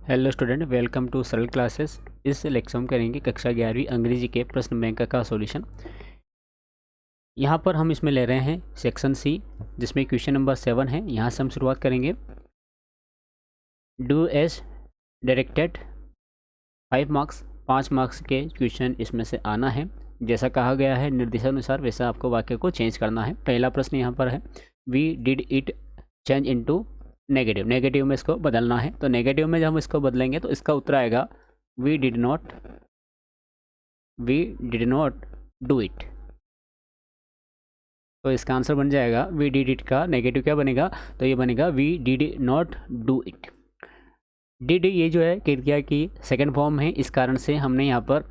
Hello student, welcome to सरल classes. इस lecture में करेंगे कक्षा 11वीं अंग्रेजी के प्रश्न बैंक का सॉल्यूशन। यहाँ पर हम इसमें ले रहे हैं सेक्शन सी, जिसमें क्वेश्चन नंबर 7 है। यहाँ से हम शुरुआत करेंगे। Do S directed 5 marks, 5 marks के क्वेश्चन इसमें से आना है। जैसा कहा गया है निर्देशानुसार वैसा आपको वाक्य को चेंज करना है। पहला प्रश्न यहाँ पर है, we did it change into negative. Negative में इसको बदलना है। तो नेगेटिव में जब हम इसको बदलेंगे तो इसका उत्तर आएगा we did not do it. तो इसका आंसर बन जाएगा वी डिड इट का नेगेटिव क्या बनेगा, तो ये बनेगा we did not do it. Did ये जो है क्रिया की सेकंड फॉर्म है, इस कारण से हमने यहाँ पर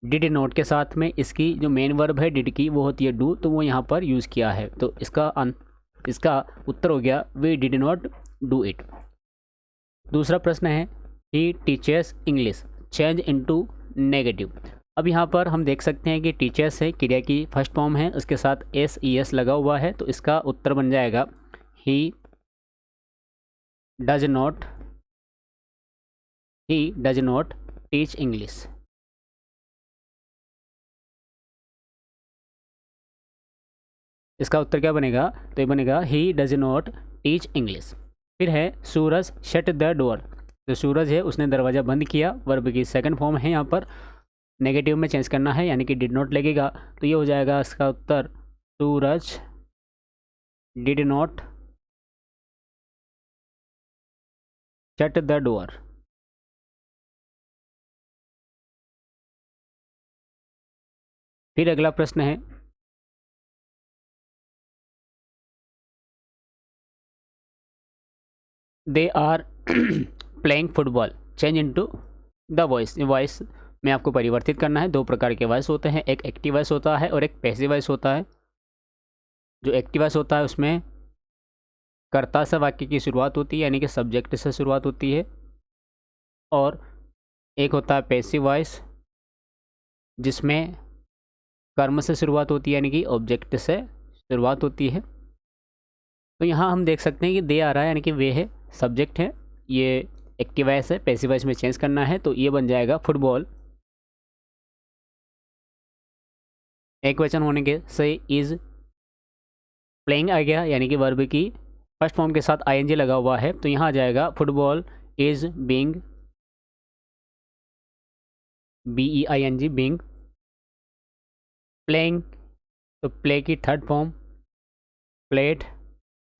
डिड नॉट के साथ में इसकी जो मेन वर्ब है डिड की वो होती है डू, तो वो यहाँ पर यूज़ किया है। तो इसका उत्तर हो गया we did not do it. दूसरा प्रश्न है, he teaches English change into negative. अब यहाँ पर हम देख सकते हैं कि टीचर्स है क्रिया की फर्स्ट फॉर्म है, उसके साथ एस लगा हुआ है। तो इसका उत्तर बन जाएगा he does not teach English. इसका उत्तर क्या बनेगा, तो ये बनेगा he does not teach English. फिर है सूरज शट द डोर। तो सूरज है उसने दरवाज़ा बंद किया, वर्ब की सेकंड फॉर्म है, यहाँ पर नेगेटिव में चेंज करना है यानी कि डिड नॉट लगेगा। तो ये हो जाएगा इसका उत्तर Suraj did not shut the door. फिर अगला प्रश्न है, they are playing football change into the voice. Voice में आपको परिवर्तित करना है। दो प्रकार के वॉइस होते हैं, एक एक्टिव वॉइस होता है और एक पैसिव वॉइस होता है। जो एक्टिव वॉइस होता है उसमें कर्ता से वाक्य की शुरुआत होती है यानी कि सब्जेक्ट से शुरुआत होती है, और एक होता है पैसिव वॉइस जिसमें कर्म से शुरुआत होती है यानी कि ऑब्जेक्ट से शुरुआत होती है। तो यहाँ हम देख सकते हैं कि दे आ रहा है यानी कि वे है, सब्जेक्ट है, ये एक्टिव वॉइस है, पैसिव वॉइस में चेंज करना है। तो ये बन जाएगा फुटबॉल एक वचन होने के से इज प्लेइंग आ गया यानी कि वर्ब की फर्स्ट फॉर्म के साथ आईएनजी लगा हुआ है। तो यहाँ आ जाएगा football is being, BEING being playing. तो प्ले की third form played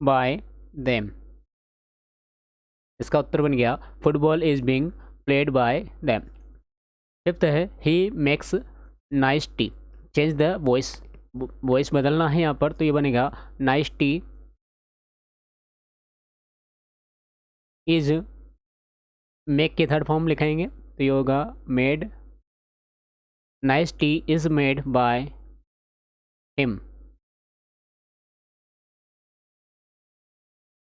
by them. इसका उत्तर बन गया football is being played by them. Fifth है, he makes nice tea change the voice. Voice बदलना है यहाँ पर, तो ये बनेगा नाइस टी इज, मेक की थर्ड फॉर्म लिखेंगे तो ये होगा made, nice tea is made by him.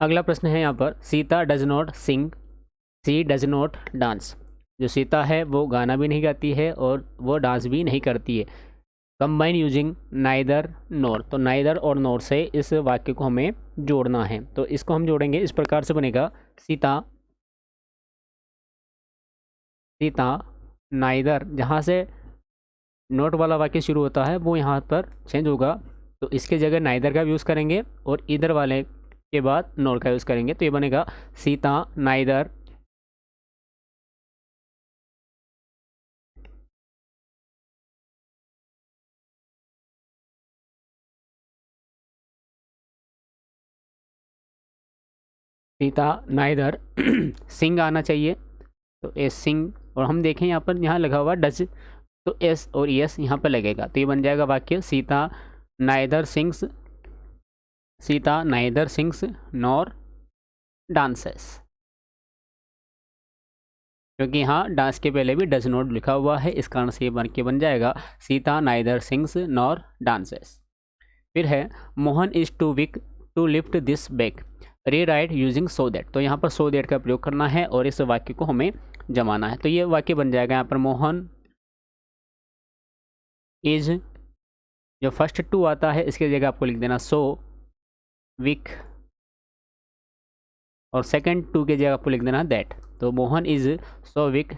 अगला प्रश्न है यहाँ पर, Sita does not sing she does not dance. जो सीता है वो गाना भी नहीं गाती है और वो डांस भी नहीं करती है। कंबाइन यूजिंग नाइदर नोर। तो नाइदर और नोर से इस वाक्य को हमें जोड़ना है। तो इसको हम जोड़ेंगे इस प्रकार से बनेगा, सीता नाइदर। जहाँ से नोट वाला वाक्य शुरू होता है वो यहाँ पर चेंज होगा, तो इसके जगह नाइदर का यूज़ करेंगे और इधर वाले के बाद नोर का यूज़ करेंगे। तो ये बनेगा सीता नाइदर सिंग आना चाहिए। तो ए सिंग, और हम देखें यहाँ पर यहाँ लगा हुआ डज, तो एस और यस यहाँ पर लगेगा। तो ये बन जाएगा वाक्य Sita neither sings nor dances. क्योंकि यहाँ डांस के पहले भी डज नॉट लिखा हुआ है, इस कारण से ये बन जाएगा Sita neither sings nor dances. फिर है, Mohan is too weak to lift this bag rewrite using so that. तो यहाँ पर सो दैट का प्रयोग करना है और इस वाक्य को हमें जमाना है। तो ये वाक्य बन जाएगा यहाँ पर मोहन इज, जो फर्स्ट टू आता है इसके जगह आपको लिख देना सो वीक, और सेकंड टू के जगह आपको लिख देना दैट। तो Mohan is so weak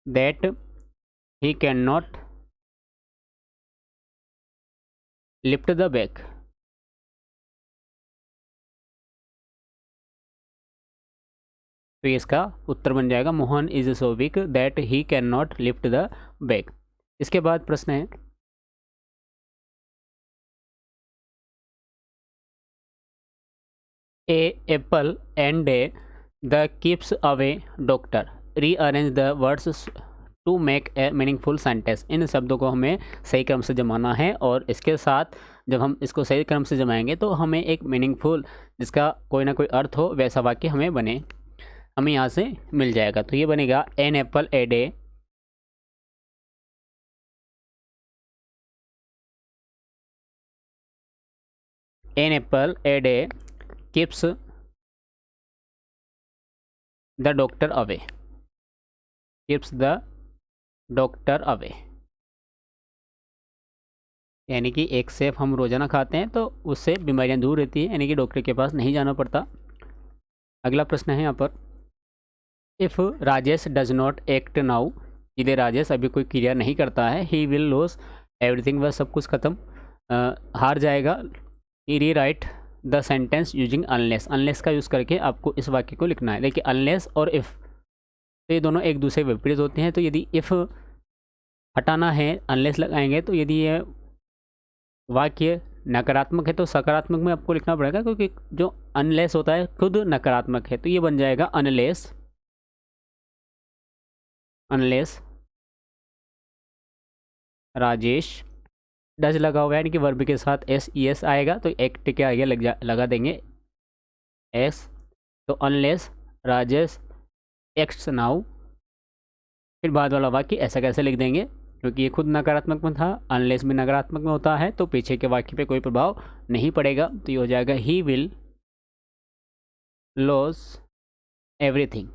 that he can not lift the bag. तो ये इसका उत्तर बन जाएगा, Mohan is so weak that he can not lift the bag. इसके बाद प्रश्न है, a apple and day the keeps away doctor rearrange the words to make a meaningful sentence. इन शब्दों को हमें सही क्रम से जमाना है और इसके साथ जब हम इसको सही क्रम से जमाएंगे तो हमें एक मीनिंगफुल, जिसका कोई ना कोई अर्थ हो, वैसा वाक्य हमें बने, हमें यहाँ से मिल जाएगा। तो ये बनेगा an apple a day an apple a day keeps the doctor away, keeps the doctor away. यानी कि एक सेब हम रोज़ाना खाते हैं तो उससे बीमारियां दूर रहती हैं, यानी कि डॉक्टर के पास नहीं जाना पड़ता। अगला प्रश्न है यहाँ पर, if Rajesh does not act now, यदि राजेश अभी कोई क्रिया नहीं करता है, ही विल लॉस एवरीथिंग, वह सब कुछ खत्म हार जाएगा। ही री right the sentence using unless, unless का यूज़ करके आपको इस वाक्य को लिखना है। देखिए अनलेस और इफ़ तो ये दोनों एक दूसरे के विपरीत होते हैं। तो यदि इफ़ हटाना है, अनलेस लगाएंगे, तो यदि ये वाक्य नकारात्मक है तो सकारात्मक में आपको लिखना पड़ेगा, क्योंकि जो अनलेस होता है खुद नकारात्मक है। तो ये बन जाएगा अनलेस, अनलेस राजेश, डज लगा हुआ है यानी कि वर्ब के साथ एस ई एस आएगा, तो एक्ट के आगे लगा देंगे एस। तो अनलेस राजेश एक्ट्स नाउ, फिर बाद वाला वाक्य ऐसा कैसे लिख देंगे, क्योंकि ये खुद नकारात्मक में था, अनलेस भी नकारात्मक में होता है, तो पीछे के वाक्य पे कोई प्रभाव नहीं पड़ेगा। तो ये हो जाएगा he will loss everything.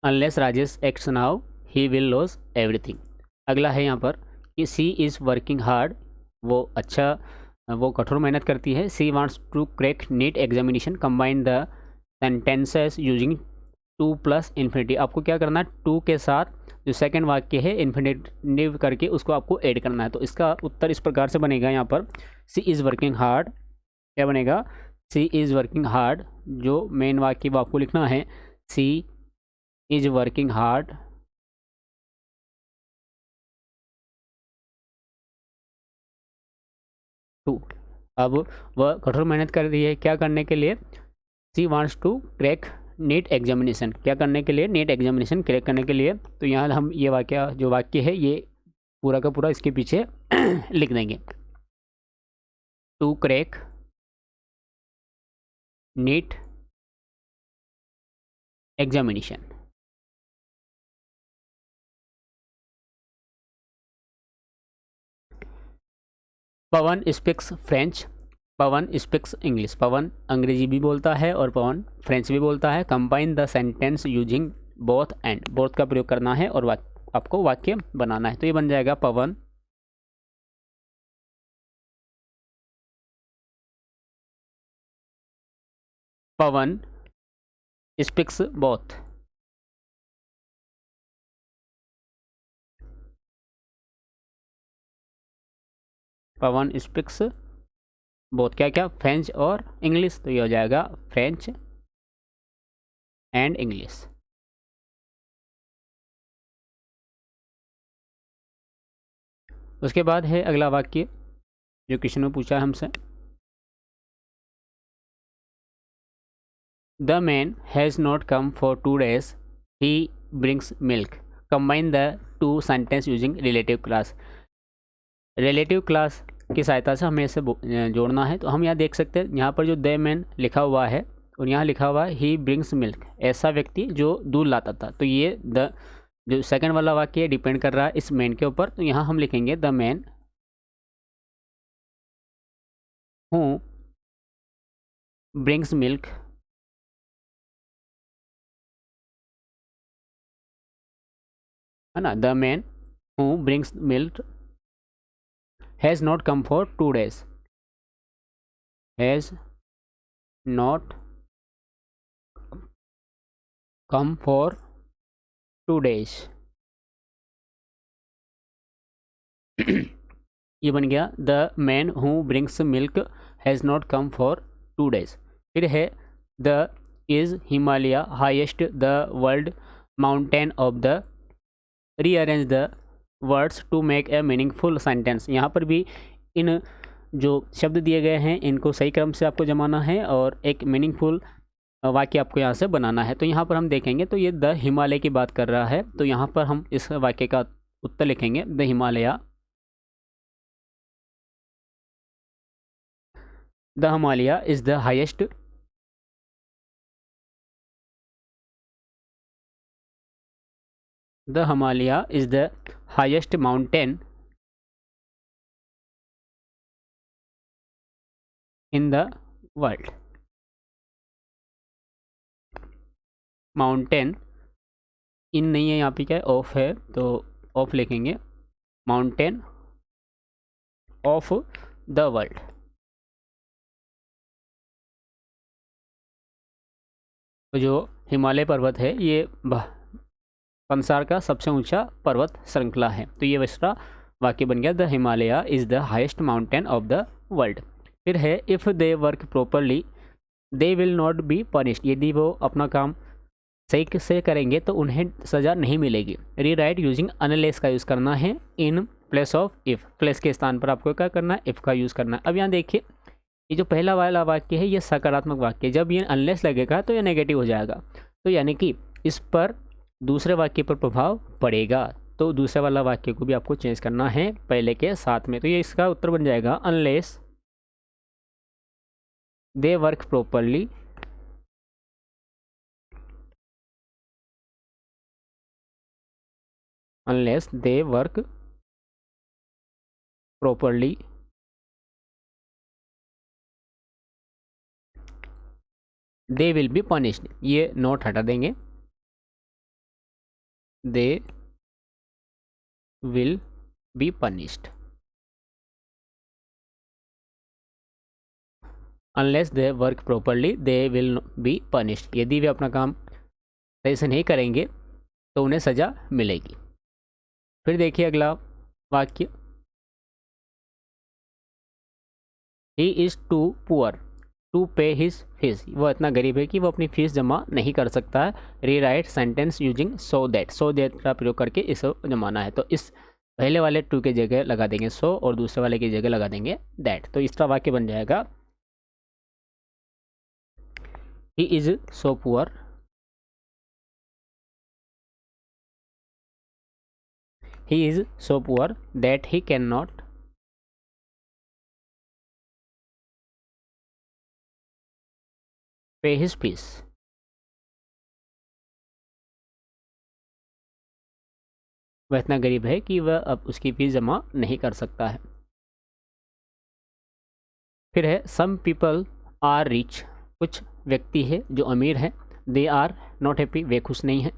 Unless Rajesh acts now he will loss everything. अगला है यहाँ पर कि सी इज़ वर्किंग हार्ड, वो कठोर मेहनत करती है। She wants to crack NEET examination, combine the sentences using to plus infinity. आपको क्या करना है, टू के साथ जो सेकंड वाक्य है इन्फिनिटिव करके उसको आपको ऐड करना है। तो इसका उत्तर इस प्रकार से बनेगा यहाँ पर, सी इज़ वर्किंग हार्ड, क्या बनेगा, सी इज़ वर्किंग हार्ड, जो मेन वाक्य वो आपको लिखना है, सी इज़ वर्किंग हार्ड टू। अब वह कठोर मेहनत कर रही है क्या करने के लिए, she wants to crack NEET examination, क्या करने के लिए, नीट एग्जामिनेशन क्रैक करने के लिए। तो यहाँ हम ये वाक्य, जो वाक्य है ये पूरा का पूरा इसके पीछे लिख देंगे, to crack NEET examination. Pawan speaks French, Pawan speaks English, Pawan अंग्रेजी भी बोलता है और पवन फ्रेंच भी बोलता है। Combine the sentence using both and, both का प्रयोग करना है और आपको वाक्य बनाना है। तो ये बन जाएगा पवन पवन स्पीक्स बोथ, पवन स्पीक्स बोथ, क्या क्या, फ्रेंच और इंग्लिश। तो ये हो जाएगा फ्रेंच एंड इंग्लिश। उसके बाद है अगला वाक्य जो क्वेश्चन में पूछा है हमसे, the man has not come for 2 days, he brings milk, combine the two sentence using relative clause. Relative class की सहायता से हमें इसे जोड़ना है। तो हम यहाँ देख सकते हैं, यहाँ पर जो द मैन लिखा हुआ है और यहाँ लिखा हुआ है ही ब्रिंग्स मिल्क, ऐसा व्यक्ति जो दूध लाता था। तो ये द जो सेकंड वाला वाक्य डिपेंड कर रहा है इस मैन के ऊपर। तो यहाँ हम लिखेंगे the man who brings milk, है ना, the man who brings milk has not come for 2 days, has not come for 2 days। ये बन गया the man who brings milk has not come for 2 days। फिर है the is Himalaya highest the world mountain of the rearrange the words to make a meaningful sentence. यहाँ पर भी इन जो शब्द दिए गए हैं इनको सही क्रम से आपको जमाना है और एक मीनिंगफुल वाक्य आपको यहाँ से बनाना है। तो यहाँ पर हम देखेंगे तो ये द हिमालय की बात कर रहा है, तो यहाँ पर हम इस वाक्य का उत्तर लिखेंगे the Himalaya. The Himalaya is the highest the Himalaya is the highest mountain in the world. Mountain in नहीं है, यहाँ पे क्या है, ऑफ है, तो ऑफ लिखेंगे माउंटेन ऑफ द वर्ल्ड। तो जो हिमालय पर्वत है ये संसार का सबसे ऊंचा पर्वत श्रृंखला है। तो ये वैसा वाक्य बन गया the Himalaya is the highest mountain of the world. फिर है if they work properly they will not be punished. यदि वो अपना काम सही से करेंगे तो उन्हें सज़ा नहीं मिलेगी। री राइट यूजिंग अनलेस का यूज़ करना है in place of if. Place के स्थान पर आपको क्या करना है, इफ़ का यूज़ करना है। अब यहाँ देखिए ये जो पहला वाला वाक्य है ये सकारात्मक वाक्य है, जब ये अनलेस लगेगा तो ये नेगेटिव हो जाएगा, तो यानी कि इस पर दूसरे वाक्य पर प्रभाव पड़ेगा। तो दूसरे वाला वाक्य को भी आपको चेंज करना है पहले के साथ में। तो ये इसका उत्तर बन जाएगा unless they work properly unless they work properly they will be punished। ये नोट हटा देंगे, they will be punished unless they work properly they will be punished। यदि वे अपना काम सही से नहीं करेंगे तो उन्हें सज़ा मिलेगी। फिर देखिए अगला वाक्य he is too poor to pay his fees. वह इतना गरीब है कि वो अपनी फीस जमा नहीं कर सकता है। री right sentence using so that का प्रयोग करके इसे जमाना है। तो इस पहले वाले टू के जगह लगा देंगे सो और दूसरे वाले की जगह लगा देंगे दैट। तो इसका वाक्य बन जाएगा he is so poor he is so poor that he cannot pay his fees। वह इतना गरीब है कि वह अब उसकी फीस जमा नहीं कर सकता है। फिर है सम पीपल आर रिच। कुछ व्यक्ति है जो अमीर है। दे आर नॉट हैप्पी, वे खुश नहीं हैं।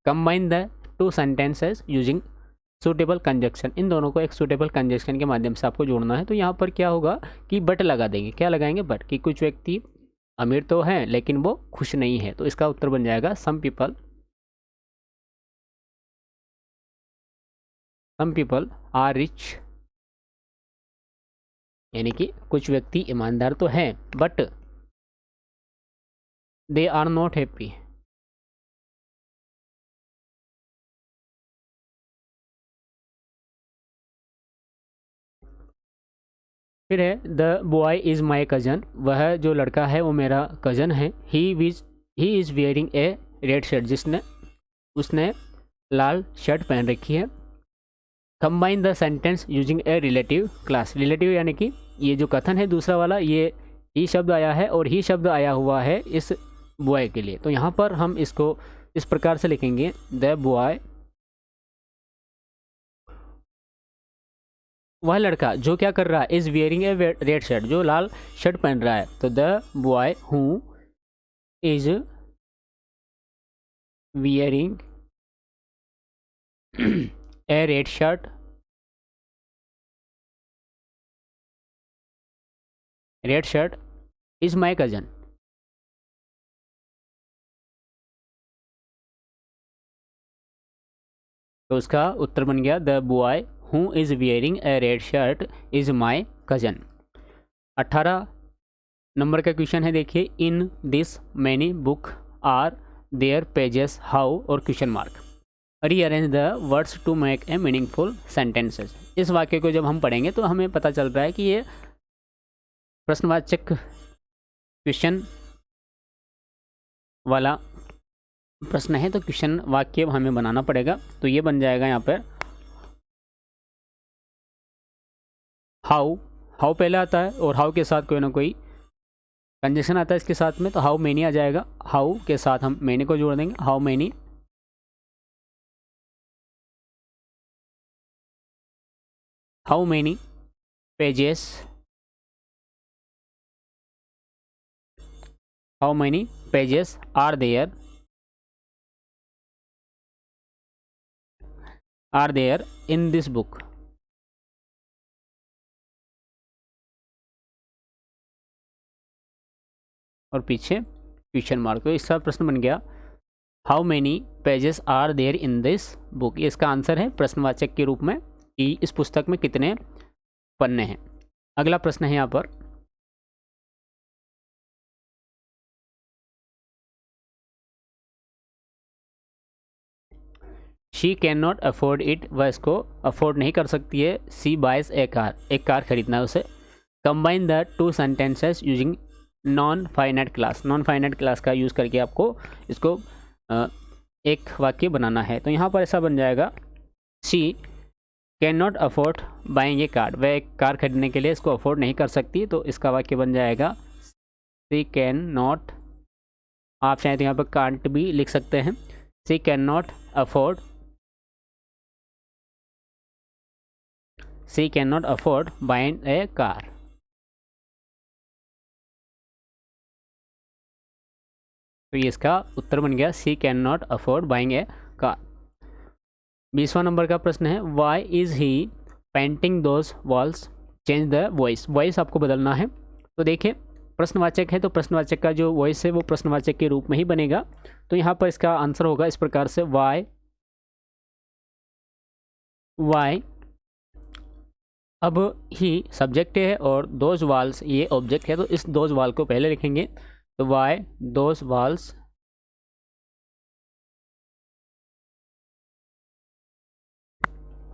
Combine the two sentences using suitable conjunction. इन दोनों को एक सूटेबल कंजक्शन के माध्यम से आपको जोड़ना है। तो यहाँ पर क्या होगा कि बट लगा देंगे। क्या लगाएंगे, बट, कि कुछ व्यक्ति अमीर तो हैं लेकिन वो खुश नहीं है। तो इसका उत्तर बन जाएगा सम पीपल आर रिच, यानी कि कुछ व्यक्ति ईमानदार तो हैं but they are not happy. फिर है the boy is my cousin. वह जो लड़का है वो मेरा कज़न है। He is wearing a red shirt. उसने लाल शर्ट पहन रखी है। Combine the sentence using a relative clause. Relative यानी कि ये जो कथन है दूसरा वाला, ये ही शब्द आया है और ही शब्द आया हुआ है इस बॉय के लिए। तो यहाँ पर हम इसको इस प्रकार से लिखेंगे द बॉय, वह लड़का जो क्या कर रहा है, is wearing a red shirt, जो लाल शर्ट पहन रहा है। तो the boy who is wearing a red shirt is my cousin. तो उसका उत्तर बन गया the boy who is wearing a red shirt is my cousin. 18 नंबर का क्वेश्चन है, देखिए, in this many book are there pages how और question mark rearrange the words to make a meaningful sentences. इस वाक्य को जब हम पढ़ेंगे तो हमें पता चल रहा है कि ये प्रश्नवाचक क्वेश्चन वाला प्रश्न है, तो क्वेश्चन वाक्य हमें बनाना पड़ेगा। तो ये बन जाएगा यहाँ पर हाउ, हाउ पहले आता है और हाउ के साथ कोई ना कोई कंजक्शन आता है इसके साथ में, तो हाउ मैनी आ जाएगा। हाउ के साथ हम मैनी को जोड़ देंगे, how many pages, how many pages are there in this book. और पीछे क्वेश्चन मार्क। तो इसका प्रश्न बन गया how many pages are there in this book. ये इसका आंसर है प्रश्नवाचक के रूप में कि इस पुस्तक में कितने पन्ने हैं। अगला प्रश्न है यहाँ पर, she can not afford it, वह इसको अफोर्ड नहीं कर सकती है। सी बाइज ए कार, एक कार खरीदना है उसे। Combine the two sentences using non finite class, non finite class का यूज़ करके आपको इसको एक वाक्य बनाना है। तो यहाँ पर ऐसा बन जाएगा, she can not afford buying a car, वह एक कार खरीदने के लिए इसको अफोर्ड नहीं कर सकती। तो इसका वाक्य बन जाएगा शी कैन नॉट, आप चाहें तो यहाँ पर कांट भी लिख सकते हैं। She can not afford, she can not afford buying a car. तो ये इसका उत्तर बन गया, she can not afford buying a car. 20वां नंबर का प्रश्न है, why is he painting those walls, change the voice. Voice आपको बदलना है। तो देखिए, प्रश्नवाचक है तो प्रश्नवाचक का जो वॉइस है वो प्रश्नवाचक के रूप में ही बनेगा। तो यहाँ पर इसका आंसर होगा इस प्रकार से, वाई अब ही सब्जेक्ट है और दोज वॉल्स ये ऑब्जेक्ट है, तो इस दोज वॉल को पहले लिखेंगे। तो why those walls,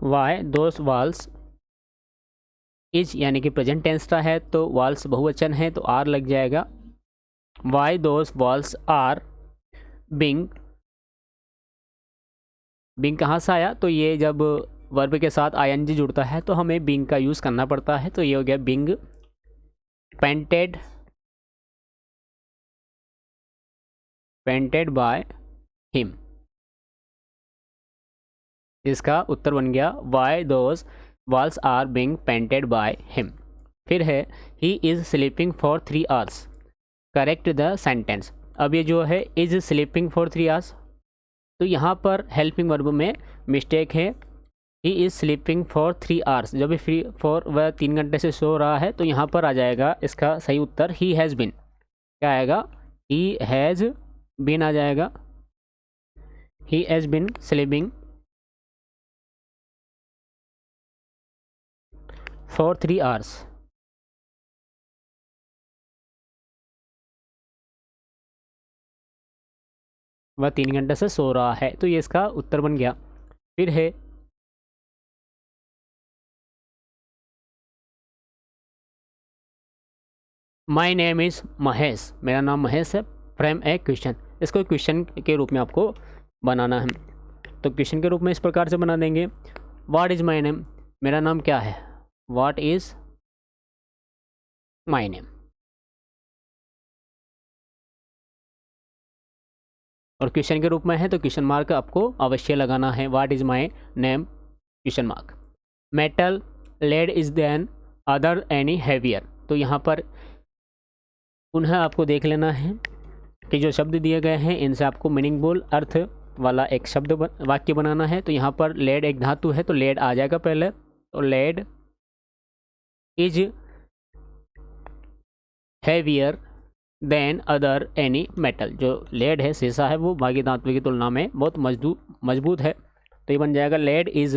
why those walls is यानी कि प्रेजेंट टेंस का है, तो वॉल्स बहुवचन है तो आर लग जाएगा। Why those walls are being, being कहाँ से आया, तो ये जब वर्ब के साथ आईएनजी जुड़ता है तो हमें बिंग का यूज़ करना पड़ता है। तो ये हो गया being painted, painted by him. इसका उत्तर बन गया, why those walls are being painted by him. फिर है, he is sleeping for 3 hours, correct the sentence. अब ये जो है इज़ स्लीपिंग फॉर 3 आवर्स, तो यहाँ पर हेल्पिंग वर्ब में मिस्टेक है। He is sleeping for 3 hours, जब भी फ्री फॉर वह 3 घंटे से सो रहा है, तो यहाँ पर आ जाएगा इसका सही उत्तर ही हैज़ बिन। क्या आएगा, ही हैज़ बिन आ जाएगा, he has been sleeping for 3 hours. वह 3 घंटे से सो रहा है, तो ये इसका उत्तर बन गया। फिर है, माई नेम इज़ महेश, मेरा नाम महेश है। फ्रेम ए क्वेश्चन, इसको क्वेश्चन के रूप में आपको बनाना है। तो क्वेश्चन के रूप में इस प्रकार से बना देंगे, व्हाट इज़ माई नेम, मेरा नाम क्या है, व्हाट इज़ माई नेम। और क्वेश्चन के रूप में है तो क्वेश्चन मार्क आपको अवश्य लगाना है, what is my name question mark. Metal lead is then other any heavier, तो यहाँ पर पुनः आपको देख लेना है कि जो शब्द दिए गए हैं इनसे आपको मीनिंगफुल अर्थ वाला एक शब्द वाक्य बनाना है। तो यहाँ पर लेड एक धातु है तो लेड आ जाएगा पहले, तो lead is heavier than other any metal. जो लेड है, शीशा है, वो बाकी धातु की तुलना में बहुत मजबूत है, तो ये बन जाएगा lead is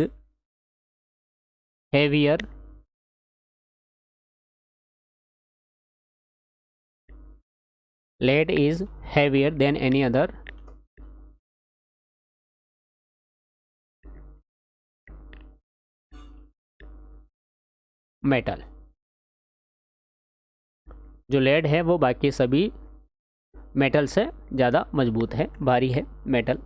heavier lead is heavier than any other metal। जो लेड है वो बाकी सभी मेटल से ज़्यादा मजबूत है, भारी है मेटल।